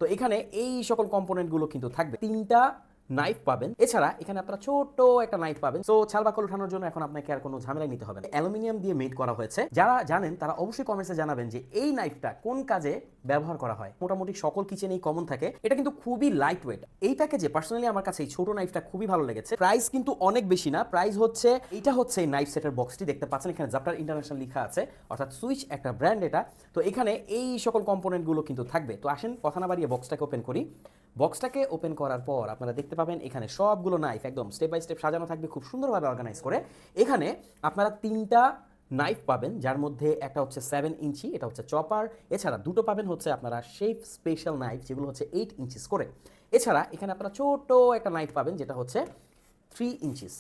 তো এখানে এই সকল কম্পোনেন্টগুলো কিন্তু থাকবে। 3টা নাইফ পাবেন, এছাড়া এখানে আপনারা ছোট একটা নাইফ পাবেন। সো ছাল বাকল উঠানোর জন্য এখন আপনাকে আর কোনো ঝামেলা নিতে হবে না। অ্যালুমিনিয়াম দিয়ে মেড করা হয়েছে। যারা জানেন তারা অবশ্যই কমেন্টসে জানাবেন যে এই নাইফটা কোন কাজে ব্যবহার করা হয়। মোটামুটি সকল কিচেনেই কমন থাকে। এটা কিন্তু খুবই লাইট ওয়েট। এই প্যাকেজে পার্সোনালি আমার কাছে এই ছোট নাইফটা খুবই ভালো লেগেছে। প্রাইস কিন্তু অনেক বেশি না, প্রাইস হচ্ছে এটা হচ্ছে এই নাইফ সেটের বক্সটি দেখতে পাচ্ছেন, এখানে জাফটার ইন্টারন্যাশনাল লেখা আছে, অর্থাৎ সুইচ একটা ব্র্যান্ড এটা। তো এখানে এই সকল কম্পোনেন্টগুলো কিন্তু থাকবে। তো আসেন কথা না বাড়িয়ে বক্সটাকে ওপেন করি। বক্সটাকে ওপেন করার পর আপনারা দেখতে পাবেন এখানে সবগুলো নাইফ একদম স্টেপ বাই স্টেপ সাজানো থাকবে খুব সুন্দরভাবে অর্গানাইজ করে। এখানে আপনারা 3টা নাইফ পাবেন, যার মধ্যে একটা হচ্ছে 7 ইঞ্চি, এটা হচ্ছে চপার। এছাড়া দুটো পাবেন হচ্ছে আপনারা শেফ স্পেশাল নাইফ, যেগুলো হচ্ছে 8 ইঞ্চিস করে। এছাড়া এখানে আপনারা ছোট একটা নাইফ পাবেন, যেটা হচ্ছে 3 ইঞ্চিস।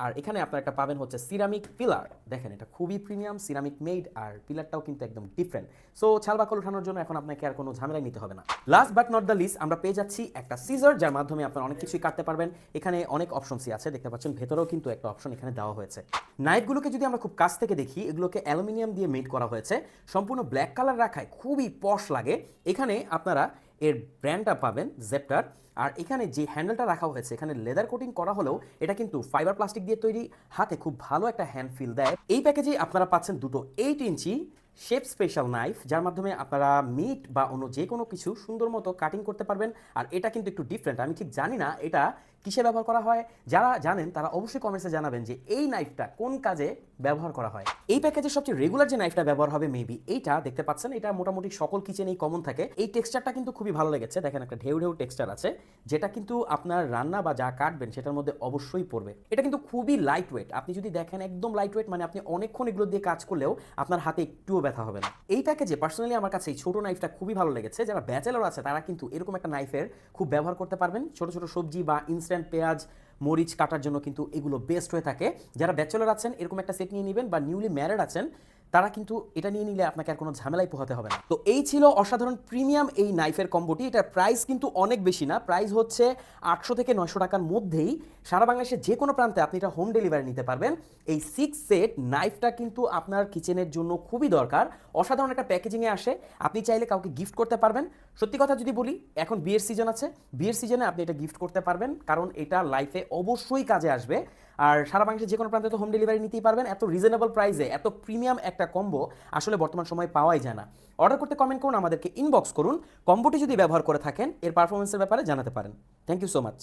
আর এখানে আপনারা একটা পাবেন হচ্ছে সিরামিক পিলার। দেখেন এটা খুবই প্রিমিয়াম সিরামিক মেড, আর পিলারটাও কিন্তু একদম ডিফারেন্ট। সো ছাল বাকল উঠানোর জন্য এখন আপনাকে আর কোনো ঝামেলা নিতে হবে না। Last but not the least, আমরা পেয়ে যাচ্ছি একটা সিজার, যার মাধ্যমে আপনারা অনেক কিছুই কাটতে পারবেন। এখানে অনেক অপশনসই আছে, দেখতে পাচ্ছেন ভেতরেও কিন্তু একটা অপশন এখানে দেওয়া হয়েছে। নাইফগুলোকে যদি আমরা খুব কাছ থেকে দেখি, এগুলোকে অ্যালুমিনিয়াম দিয়ে মেড করা হয়েছে, সম্পূর্ণ ব্ল্যাক কালার রাখায় খুবই পশ লাগে। এখানে আপনারা এর ব্র্যান্ডটা পাবেন জেপ্টার। আর এখানে যে হ্যান্ডেলটা রাখা হয়েছে, এখানে লেদার কোটিং করা হলেও এটা কিন্তু ফাইবার প্লাস্টিক দিয়ে তৈরি, হাতে খুব ভালো একটা হ্যান্ড ফিল দেয়। এই প্যাকেজে আপনারা পাচ্ছেন দুটো 8 ইঞ্চি শেপ স্পেশাল নাইফ, যার মাধ্যমে আপনারা মিট বা অন্য যে কোনো কিছু সুন্দর মতো কাটিং করতে পারবেন। আর এটা কিন্তু একটু ডিফারেন্ট, আমি ঠিক জানি না এটা কিসে ব্যবহার করা হয়। যারা জানেন তারা অবশ্যই কমেন্টসে জানাবেন যে এই নাইফটা কোন কাজে ব্যবহার করা হয়। এই প্যাকেজের সবচেয়ে রেগুলার যে নাইফটা ব্যবহার হবে মেবি এইটা, দেখতে পাচ্ছেন এটা মোটামুটি সকল কিচেনেই কমন থাকে। এই টেক্সচারটা কিন্তু খুবই ভালো লেগেছে, দেখেন একটা ঢেউ ঢেউ টেক্সচার আছে, যেটা কিন্তু আপনার রান্না বা যা কাটবেন সেটার মধ্যে অবশ্যই পড়বে। এটা কিন্তু খুবই লাইট ওয়েট, আপনি যদি দেখেন একদম লাইট ওয়েট, মানে আপনি অনেকক্ষণ এগুলো দিয়ে কাজ করলেও আপনার হাতে একটুও ব্যথা হবে না। এই প্যাকেজে পার্সোনালি আমার কাছে এই ছোট নাইফটা খুবই ভালো লেগেছে। যারা ব্যাচেলর আছে তারা কিন্তু এরকম একটা নাইফের খুব ব্যবহার করতে পারবেন। ছোট ছোট সবজি বা ইনস্ট্যান্ট পেঁয়াজ মরিচ কাটার জন্য কিন্তু এগুলো বেস্ট হয়ে থাকে। যারা ব্যাচেলর আছেন এরকম একটা সেট নিয়ে নেবেন, বা নিউলি ম্যারিড আছেন তারা কিন্তু এটা নিয়ে নিলে আপনাকে আর কোনো ঝামেলাই পোহাতে হবে না। তো এই ছিল অসাধারণ প্রিমিয়াম এই নাইফের কম্বোটি। এটার প্রাইস কিন্তু অনেক বেশি না, প্রাইস হচ্ছে 800 থেকে 900 টাকার মধ্যেই। সারা বাংলাদেশের যে কোনো প্রান্তে আপনি এটা হোম ডেলিভারি নিতে পারবেন। এই 6 সেট নাইফটা কিন্তু আপনার কিচেনের জন্য খুবই দরকার। অসাধারণ একটা প্যাকেজিংয়ে আসে, আপনি চাইলে কাউকে গিফট করতে পারবেন। সত্যি কথা যদি বলি, এখন বিয়ের সিজন আছে, বিয়ের সিজনে আপনি এটা গিফট করতে পারবেন, কারণ এটা লাইফে অবশ্যই কাজে আসবে। আর সারা বাংলাদেশের যে কোনো প্রান্তে তো হোম ডেলিভারি নিতেই পারবেন। এত রিজনেবল প্রাইসে এত প্রিমিয়াম একটা কম্বো আসলে বর্তমান সময়ে পাওয়াই যায় না। অর্ডার করতে কমেন্ট করুন, আমাদেরকে ইনবক্স করুন, কম্বোটি যদি ব্যবহার করে থাকেন এর পারফরমেন্সের ব্যাপারে জানাতে পারেন। Thank you so much.